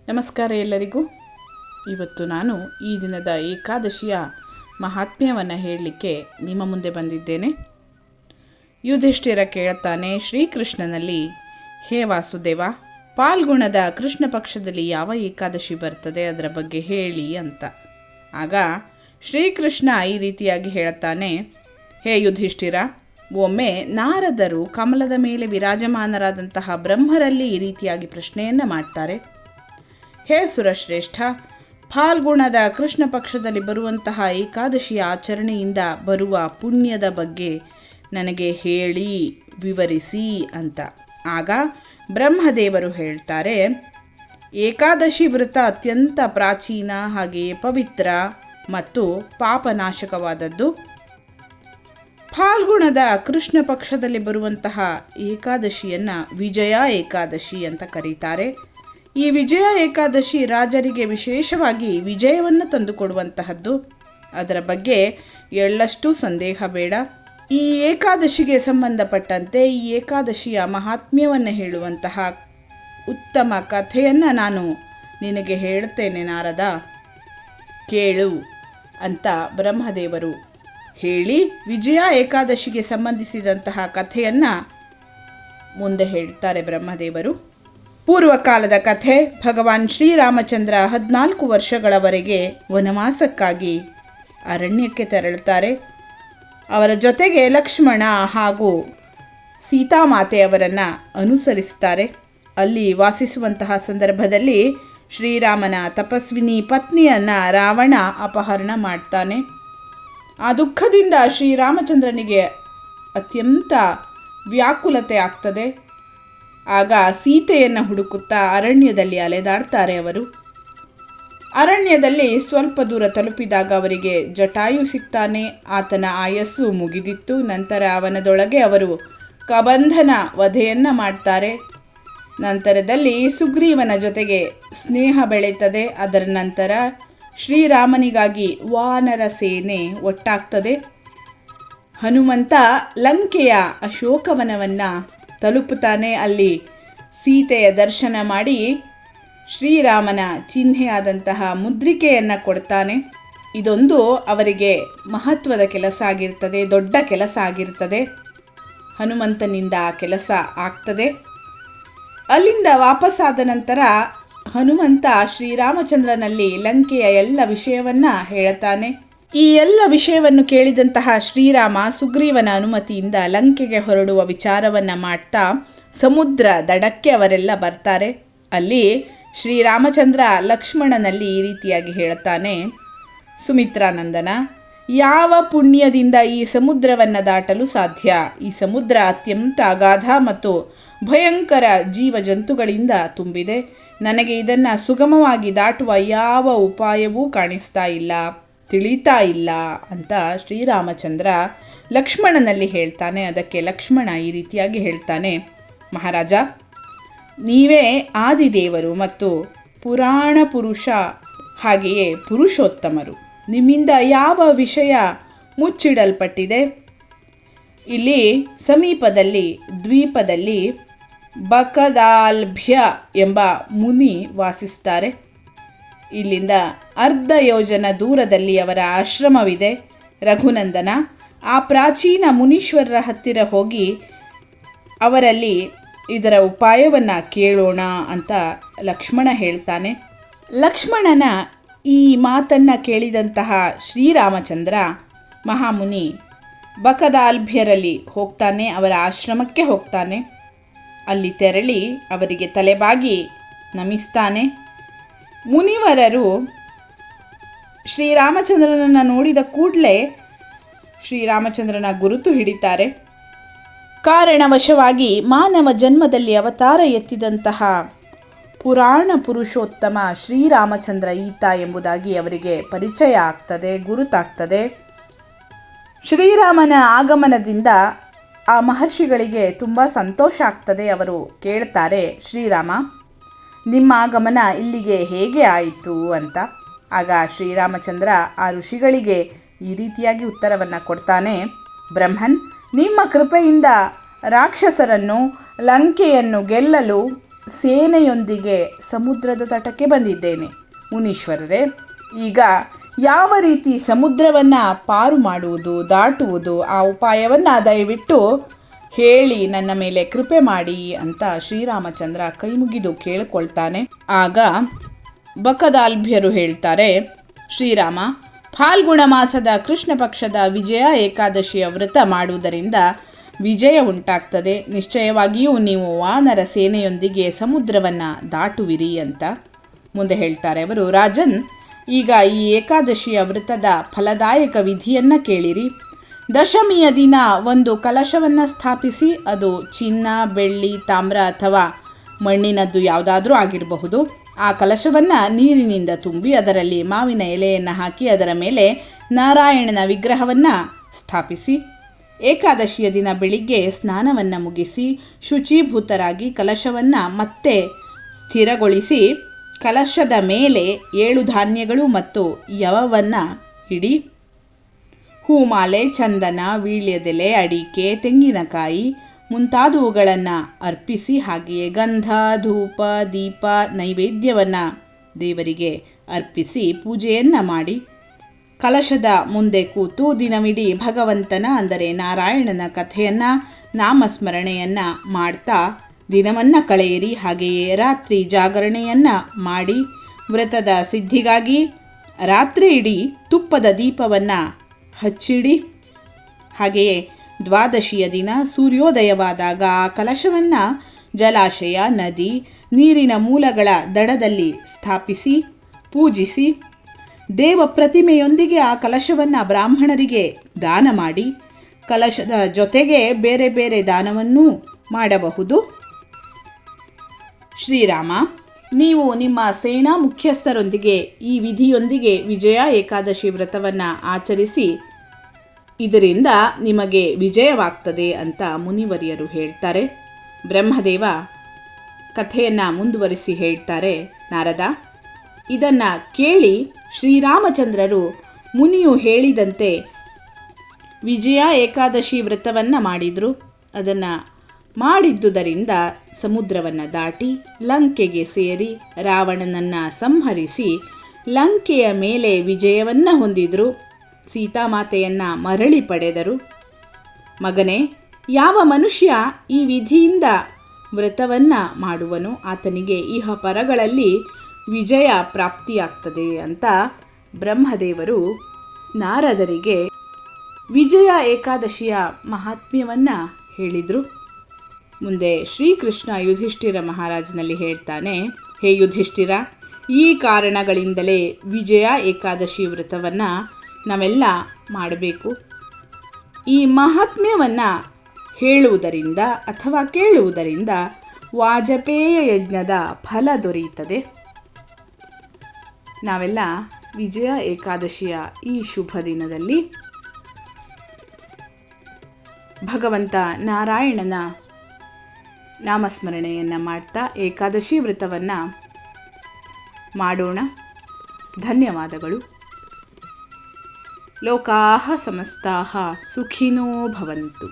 ನಮಸ್ಕಾರ ಎಲ್ಲರಿಗೂ. ಇವತ್ತು ನಾನು ಈ ದಿನದ ಏಕಾದಶಿಯ ಮಹಾತ್ಮ್ಯವನ್ನು ಹೇಳಲಿಕ್ಕೆ ನಿಮ್ಮ ಮುಂದೆ ಬಂದಿದ್ದೇನೆ. ಯುಧಿಷ್ಠಿರ ಕೇಳುತ್ತಾನೆ ಶ್ರೀಕೃಷ್ಣನಲ್ಲಿ, ಹೇ ವಾಸುದೇವ, ಪಾಲ್ಗುಣದ ಕೃಷ್ಣ ಪಕ್ಷದಲ್ಲಿ ಯಾವ ಏಕಾದಶಿ ಬರ್ತದೆ ಅದರ ಬಗ್ಗೆ ಹೇಳಿ ಅಂತ. ಆಗ ಶ್ರೀಕೃಷ್ಣ ಈ ರೀತಿಯಾಗಿ ಹೇಳುತ್ತಾನೆ, ಹೇ ಯುಧಿಷ್ಠಿರ, ಒಮ್ಮೆ ನಾರದರು ಕಮಲದ ಮೇಲೆ ವಿರಾಜಮಾನರಾದಂತಹ ಬ್ರಹ್ಮರಲ್ಲಿ ಈ ರೀತಿಯಾಗಿ ಪ್ರಶ್ನೆಯನ್ನು ಮಾಡ್ತಾರೆ. ಹೇ ಸುರಶ್ರೇಷ್ಠ, ಫಾಲ್ಗುಣದ ಕೃಷ್ಣ ಪಕ್ಷದಲ್ಲಿ ಬರುವಂತಹ ಏಕಾದಶಿಯ ಆಚರಣೆಯಿಂದ ಬರುವ ಪುಣ್ಯದ ಬಗ್ಗೆ ನನಗೆ ಹೇಳಿ ವಿವರಿಸಿ ಅಂತ. ಆಗ ಬ್ರಹ್ಮದೇವರು ಹೇಳ್ತಾರೆ, ಏಕಾದಶಿ ವ್ರತ ಅತ್ಯಂತ ಪ್ರಾಚೀನ, ಹಾಗೆಯೇ ಪವಿತ್ರ ಮತ್ತು ಪಾಪನಾಶಕವಾದದ್ದು. ಫಾಲ್ಗುಣದ ಕೃಷ್ಣ ಪಕ್ಷದಲ್ಲಿ ಬರುವಂತಹ ಏಕಾದಶಿಯನ್ನು ವಿಜಯ ಏಕಾದಶಿ ಅಂತ ಕರೀತಾರೆ. ಈ ವಿಜಯ ಏಕಾದಶಿ ರಾಜರಿಗೆ ವಿಶೇಷವಾಗಿ ವಿಜಯವನ್ನು ತಂದುಕೊಡುವಂತಹದ್ದು. ಅದರ ಬಗ್ಗೆ ಎಳ್ಳಷ್ಟು ಸಂದೇಹ ಬೇಡ. ಈ ಏಕಾದಶಿಗೆ ಸಂಬಂಧಪಟ್ಟಂತೆ ಈ ಏಕಾದಶಿಯ ಮಹಾತ್ಮ್ಯವನ್ನು ಹೇಳುವಂತಹ ಉತ್ತಮ ಕಥೆಯನ್ನು ನಾನು ನಿನಗೆ ಹೇಳುತ್ತೇನೆ ನಾರದ, ಕೇಳು ಅಂತ ಬ್ರಹ್ಮದೇವರು ಹೇಳಿ ವಿಜಯ ಏಕಾದಶಿಗೆ ಸಂಬಂಧಿಸಿದಂತಹ ಕಥೆಯನ್ನು ಮುಂದೆ ಹೇಳ್ತಾರೆ ಬ್ರಹ್ಮದೇವರು. ಪೂರ್ವಕಾಲದ ಕಥೆ. ಭಗವಾನ್ ಶ್ರೀರಾಮಚಂದ್ರ 14 ವರ್ಷಗಳವರೆಗೆ ವನವಾಸಕ್ಕಾಗಿ ಅರಣ್ಯಕ್ಕೆ ತೆರಳುತ್ತಾರೆ. ಅವರ ಜೊತೆಗೆ ಲಕ್ಷ್ಮಣ ಹಾಗೂ ಸೀತಾಮಾತೆಯವರನ್ನು ಅನುಸರಿಸುತ್ತಾರೆ. ಅಲ್ಲಿ ವಾಸಿಸುವಂತಹ ಸಂದರ್ಭದಲ್ಲಿ ಶ್ರೀರಾಮನ ತಪಸ್ವಿನಿ ಪತ್ನಿಯನ್ನು ರಾವಣ ಅಪಹರಣ ಮಾಡ್ತಾನೆ. ಆ ದುಃಖದಿಂದ ಶ್ರೀರಾಮಚಂದ್ರನಿಗೆ ಅತ್ಯಂತ ವ್ಯಾಕುಲತೆ ಆಗ್ತದೆ. ಆಗ ಸೀತೆಯನ್ನು ಹುಡುಕುತ್ತಾ ಅರಣ್ಯದಲ್ಲಿ ಅಲೆದಾಡ್ತಾರೆ ಅವರು. ಅರಣ್ಯದಲ್ಲಿ ಸ್ವಲ್ಪ ದೂರ ತಲುಪಿದಾಗ ಅವರಿಗೆ ಜಟಾಯು ಸಿಗ್ತಾನೆ. ಆತನ ಆಯಸ್ಸು ಮುಗಿದಿತ್ತು. ನಂತರ ಅವನದೊಳಗೆ ಅವರು ಕಬಂಧನ ವಧೆಯನ್ನು ಮಾಡ್ತಾರೆ. ನಂತರದಲ್ಲಿ ಸುಗ್ರೀವನ ಜೊತೆಗೆ ಸ್ನೇಹ ಬೆಳೀತದೆ. ಅದರ ನಂತರ ಶ್ರೀರಾಮನಿಗಾಗಿ ವಾನರ ಸೇನೆ ಒಟ್ಟಾಗ್ತದೆ. ಹನುಮಂತ ಲಂಕೆಯ ಅಶೋಕವನವನ್ನು ತಲುಪುತ್ತಾನೆ. ಅಲ್ಲಿ ಸೀತೆಯ ದರ್ಶನ ಮಾಡಿ ಶ್ರೀರಾಮನ ಚಿಹ್ನೆಯಾದಂತಹ ಮುದ್ರಿಕೆಯನ್ನು ಕೊಡ್ತಾನೆ. ಇದೊಂದು ಅವರಿಗೆ ಮಹತ್ವದ ಕೆಲಸ ಆಗಿರ್ತದೆ, ದೊಡ್ಡ ಕೆಲಸ ಆಗಿರ್ತದೆ. ಹನುಮಂತನಿಂದ ಆ ಕೆಲಸ ಆಗ್ತದೆ. ಅಲ್ಲಿಂದ ವಾಪಸ್ಸಾದ ನಂತರ ಹನುಮಂತ ಶ್ರೀರಾಮಚಂದ್ರನಲ್ಲಿ ಲಂಕೆಯ ಎಲ್ಲ ವಿಷಯವನ್ನು ಹೇಳುತ್ತಾನೆ. ಈ ಎಲ್ಲ ವಿಷಯವನ್ನು ಕೇಳಿದಂತಹ ಶ್ರೀರಾಮ ಸುಗ್ರೀವನ ಅನುಮತಿಯಿಂದ ಲಂಕೆಗೆ ಹೊರಡುವ ವಿಚಾರವನ್ನು ಮಾಡ್ತಾ ಸಮುದ್ರ ದಡಕ್ಕೆ ಅವರೆಲ್ಲ ಬರ್ತಾರೆ. ಅಲ್ಲಿ ಶ್ರೀರಾಮಚಂದ್ರ ಲಕ್ಷ್ಮಣನಲ್ಲಿ ಈ ರೀತಿಯಾಗಿ ಹೇಳುತ್ತಾನೆ, ಸುಮಿತ್ರಾನಂದನ, ಯಾವ ಪುಣ್ಯದಿಂದ ಈ ಸಮುದ್ರವನ್ನು ದಾಟಲು ಸಾಧ್ಯ? ಈ ಸಮುದ್ರ ಅತ್ಯಂತ ಅಗಾಧ ಮತ್ತು ಭಯಂಕರ ಜೀವಜಂತುಗಳಿಂದ ತುಂಬಿದೆ. ನನಗೆ ಇದನ್ನು ಸುಗಮವಾಗಿ ದಾಟುವ ಯಾವ ಉಪಾಯವೂ ಕಾಣಿಸ್ತಾ ಇಲ್ಲ, ತಿಳಿತಾ ಇಲ್ಲ ಅಂತ ಶ್ರೀರಾಮಚಂದ್ರ ಲಕ್ಷ್ಮಣನಲ್ಲಿ ಹೇಳ್ತಾನೆ. ಅದಕ್ಕೆ ಲಕ್ಷ್ಮಣ ಈ ರೀತಿಯಾಗಿ ಹೇಳ್ತಾನೆ, ಮಹಾರಾಜ, ನೀವೇ ಆದಿದೇವರು ಮತ್ತು ಪುರಾಣ ಪುರುಷ, ಹಾಗೆಯೇ ಪುರುಷೋತ್ತಮರು. ನಿಮ್ಮಿಂದ ಯಾವ ವಿಷಯ ಮುಚ್ಚಿಡಲ್ಪಟ್ಟಿದೆ? ಇಲ್ಲಿ ಸಮೀಪದಲ್ಲಿ ದ್ವೀಪದಲ್ಲಿ ಬಕದಾಲ್ಭ್ಯ ಎಂಬ ಮುನಿ ವಾಸಿಸ್ತಾರೆ. ಇಲ್ಲಿಂದ ಅರ್ಧ ಯೋಜನ ದೂರದಲ್ಲಿ ಅವರ ಆಶ್ರಮವಿದೆ. ರಘುನಂದನ, ಆ ಪ್ರಾಚೀನ ಮುನೀಶ್ವರರ ಹತ್ತಿರ ಹೋಗಿ ಅವರಲ್ಲಿ ಇದರ ಉಪಾಯವನ್ನು ಕೇಳೋಣ ಅಂತ ಲಕ್ಷ್ಮಣ ಹೇಳ್ತಾನೆ. ಲಕ್ಷ್ಮಣನ ಈ ಮಾತನ್ನು ಕೇಳಿದಂತಹ ಶ್ರೀರಾಮಚಂದ್ರ ಮಹಾಮುನಿ ಬಕದಾಲ್ಭ್ಯರಲ್ಲಿ ಹೋಗ್ತಾನೆ. ಅವರ ಆಶ್ರಮಕ್ಕೆ ಹೋಗ್ತಾನೆ. ಅಲ್ಲಿ ತೆರಳಿ ಅವರಿಗೆ ತಲೆಬಾಗಿ ನಮಿಸ್ತಾನೆ. ಮುನಿವರರು ಶ್ರೀರಾಮಚಂದ್ರನನ್ನು ನೋಡಿದ ಕೂಡಲೇ ಶ್ರೀರಾಮಚಂದ್ರನ ಗುರುತು ಹಿಡಿತಾರೆ. ಕಾರಣವಶವಾಗಿ ಮಾನವ ಜನ್ಮದಲ್ಲಿ ಅವತಾರ ಎತ್ತಿದಂತಹ ಪುರಾಣ ಪುರುಷೋತ್ತಮ ಶ್ರೀರಾಮಚಂದ್ರ ಈತ ಎಂಬುದಾಗಿ ಅವರಿಗೆ ಪರಿಚಯ ಆಗ್ತದೆ, ಗುರುತಾಗ್ತದೆ. ಶ್ರೀರಾಮನ ಆಗಮನದಿಂದ ಆ ಮಹರ್ಷಿಗಳಿಗೆ ತುಂಬ ಸಂತೋಷ ಆಗ್ತದೆ. ಅವರು ಕೇಳ್ತಾರೆ, ಶ್ರೀರಾಮ, ನಿಮ್ಮ ಆಗಮನ ಇಲ್ಲಿಗೆ ಹೇಗೆ ಆಯಿತು ಅಂತ. ಆಗ ಶ್ರೀರಾಮಚಂದ್ರ ಆ ಋಷಿಗಳಿಗೆ ಈ ರೀತಿಯಾಗಿ ಉತ್ತರವನ್ನು ಕೊಡ್ತಾನೆ, ಬ್ರಹ್ಮನ್, ನಿಮ್ಮ ಕೃಪೆಯಿಂದ ರಾಕ್ಷಸರನ್ನು ಲಂಕೆಯನ್ನು ಗೆಲ್ಲಲು ಸೇನೆಯೊಂದಿಗೆ ಸಮುದ್ರದ ತಟಕ್ಕೆ ಬಂದಿದ್ದೇನೆ. ಮುನೀಶ್ವರರೇ, ಈಗ ಯಾವ ರೀತಿ ಸಮುದ್ರವನ್ನು ಪಾರು ಮಾಡುವುದು, ದಾಟುವುದು, ಆ ಉಪಾಯವನ್ನು ದಯವಿಟ್ಟು ಹೇಳಿ ನನ್ನ ಮೇಲೆ ಕೃಪೆ ಮಾಡಿ ಅಂತ ಶ್ರೀರಾಮಚಂದ್ರ ಕೈ ಮುಗಿದು ಕೇಳಿಕೊಳ್ತಾನೆ. ಆಗ ಬಕದಾಲ್ಭ್ಯರು ಹೇಳ್ತಾರೆ, ಶ್ರೀರಾಮ, ಫಾಲ್ಗುಣ ಮಾಸದ ಕೃಷ್ಣ ಪಕ್ಷದ ವಿಜಯ ಏಕಾದಶಿಯ ವ್ರತ ಮಾಡುವುದರಿಂದ ವಿಜಯ ಉಂಟಾಗ್ತದೆ. ನಿಶ್ಚಯವಾಗಿಯೂ ನೀವು ವಾನರ ಸೇನೆಯೊಂದಿಗೆ ಸಮುದ್ರವನ್ನು ದಾಟುವಿರಿ ಅಂತ ಮುಂದೆ ಹೇಳ್ತಾರೆ ಅವರು. ರಾಜನ್, ಈಗ ಈ ಏಕಾದಶಿಯ ವ್ರತದ ಫಲದಾಯಕ ವಿಧಿಯನ್ನು ಕೇಳಿರಿ. ದಶಮಿಯ ದಿನ ಒಂದು ಕಲಶವನ್ನು ಸ್ಥಾಪಿಸಿ, ಅದು ಚಿನ್ನ, ಬೆಳ್ಳಿ, ತಾಮ್ರ ಅಥವಾ ಮಣ್ಣಿನದ್ದು ಯಾವುದಾದ್ರೂ ಆಗಿರಬಹುದು. ಆ ಕಲಶವನ್ನು ನೀರಿನಿಂದ ತುಂಬಿ ಅದರಲ್ಲಿ ಮಾವಿನ ಎಲೆಯನ್ನು ಹಾಕಿ ಅದರ ಮೇಲೆ ನಾರಾಯಣನ ವಿಗ್ರಹವನ್ನು ಸ್ಥಾಪಿಸಿ, ಏಕಾದಶಿಯ ದಿನ ಬೆಳಿಗ್ಗೆ ಸ್ನಾನವನ್ನು ಮುಗಿಸಿ ಶುಚೀಭೂತರಾಗಿ ಕಲಶವನ್ನು ಮತ್ತೆ ಸ್ಥಿರಗೊಳಿಸಿ ಕಲಶದ ಮೇಲೆ 7 ಧಾನ್ಯಗಳು ಮತ್ತು ಯವವನ್ನು ಇಡಿ. ಹೂಮಾಲೆ, ಚಂದನ, ವೀಳ್ಯದೆಲೆ, ಅಡಿಕೆ, ತೆಂಗಿನಕಾಯಿ ಮುಂತಾದವುಗಳನ್ನು ಅರ್ಪಿಸಿ, ಹಾಗೆಯೇ ಗಂಧ, ಧೂಪ, ದೀಪ, ನೈವೇದ್ಯವನ್ನು ದೇವರಿಗೆ ಅರ್ಪಿಸಿ ಪೂಜೆಯನ್ನು ಮಾಡಿ ಕಲಶದ ಮುಂದೆ ಕೂತು ದಿನವಿಡೀ ಭಗವಂತನ ಅಂದರೆ ನಾರಾಯಣನ ಕಥೆಯನ್ನು, ನಾಮಸ್ಮರಣೆಯನ್ನು ಮಾಡ್ತಾ ದಿನವನ್ನು ಕಳೆಯಿರಿ. ಹಾಗೆಯೇ ರಾತ್ರಿ ಜಾಗರಣೆಯನ್ನು ಮಾಡಿ ವ್ರತದ ಸಿದ್ಧಿಗಾಗಿ ರಾತ್ರಿ ಇಡೀ ತುಪ್ಪದ ದೀಪವನ್ನು ಹಚ್ಚಿಡಿ. ಹಾಗೆಯೇ ದ್ವಾದಶಿಯ ದಿನ ಸೂರ್ಯೋದಯವಾದಾಗ ಆ ಕಲಶವನ್ನು ಜಲಾಶಯ, ನದಿ, ನೀರಿನ ಮೂಲಗಳ ದಡದಲ್ಲಿ ಸ್ಥಾಪಿಸಿ ಪೂಜಿಸಿ ದೇವ ಪ್ರತಿಮೆಯೊಂದಿಗೆ ಆ ಕಲಶವನ್ನು ಬ್ರಾಹ್ಮಣರಿಗೆ ದಾನ ಮಾಡಿ ಕಲಶದ ಜೊತೆಗೆ ಬೇರೆ ಬೇರೆ ದಾನವನ್ನೂ ಮಾಡಬಹುದು. ಶ್ರೀರಾಮ, ನೀವು ನಿಮ್ಮ ಸೇನಾ ಮುಖ್ಯಸ್ಥರೊಂದಿಗೆ ಈ ವಿಧಿಯೊಂದಿಗೆ ವಿಜಯ ಏಕಾದಶಿ ವ್ರತವನ್ನು ಆಚರಿಸಿ, ಇದರಿಂದ ನಿಮಗೆ ವಿಜಯವಾಗ್ತದೆ ಅಂತ ಮುನಿವರಿಯರು ಹೇಳ್ತಾರೆ. ಬ್ರಹ್ಮದೇವ ಕಥೆಯನ್ನು ಮುಂದುವರಿಸಿ ಹೇಳ್ತಾರೆ, ನಾರದ, ಇದನ್ನು ಕೇಳಿ ಶ್ರೀರಾಮಚಂದ್ರರು ಮುನಿಯು ಹೇಳಿದಂತೆ ವಿಜಯ ಏಕಾದಶಿ ವ್ರತವನ್ನು ಮಾಡಿದರು. ಅದನ್ನು ಮಾಡಿದ್ದುದರಿಂದ ಸಮುದ್ರವನ್ನು ದಾಟಿ ಲಂಕೆಗೆ ಸೇರಿ ರಾವಣನನ್ನು ಸಂಹರಿಸಿ ಲಂಕೆಯ ಮೇಲೆ ವಿಜಯವನ್ನು ಹೊಂದಿದರು. ಸೀತಾಮಾತೆಯನ್ನು ಮರಳಿ ಪಡೆದರು. ಮಗನೇ, ಯಾವ ಮನುಷ್ಯ ಈ ವಿಧಿಯಿಂದ ವ್ರತವನ್ನು ಮಾಡುವನೋ ಆತನಿಗೆ ಇಹ ಪರಗಳಲ್ಲಿ ವಿಜಯ ಪ್ರಾಪ್ತಿಯಾಗ್ತದೆ ಅಂತ ಬ್ರಹ್ಮದೇವರು ನಾರದರಿಗೆ ವಿಜಯ ಏಕಾದಶಿಯ ಮಹಾತ್ಮ್ಯವನ್ನು ಹೇಳಿದರು. ಮುಂದೆ ಶ್ರೀಕೃಷ್ಣ ಯುಧಿಷ್ಠಿರ ಮಹಾರಾಜನಲ್ಲಿ ಹೇಳ್ತಾನೆ, ಹೇ ಯುಧಿಷ್ಠಿರ, ಈ ಕಾರಣಗಳಿಂದಲೇ ವಿಜಯ ಏಕಾದಶಿ ವ್ರತವನ್ನು ನಾವೆಲ್ಲ ಮಾಡಬೇಕು. ಈ ಮಹಾತ್ಮ್ಯವನ್ನು ಹೇಳುವುದರಿಂದ ಅಥವಾ ಕೇಳುವುದರಿಂದ ವಾಜಪೇಯ ಯಜ್ಞದ ಫಲ ದೊರೆಯುತ್ತದೆ. ನಾವೆಲ್ಲ ವಿಜಯ ಏಕಾದಶಿಯ ಈ ಶುಭ ದಿನದಲ್ಲಿ ಭಗವಂತ ನಾರಾಯಣನ ನಾಮಸ್ಮರಣೆಯನ್ನು ಮಾಡ್ತಾ ಏಕಾದಶಿ ವ್ರತವನ್ನು ಮಾಡೋಣ. ಧನ್ಯವಾದಗಳು. ಲೋಕಾಃ ಸಮಸ್ತಾಃ ಸುಖಿನೋ ಭವಂತು.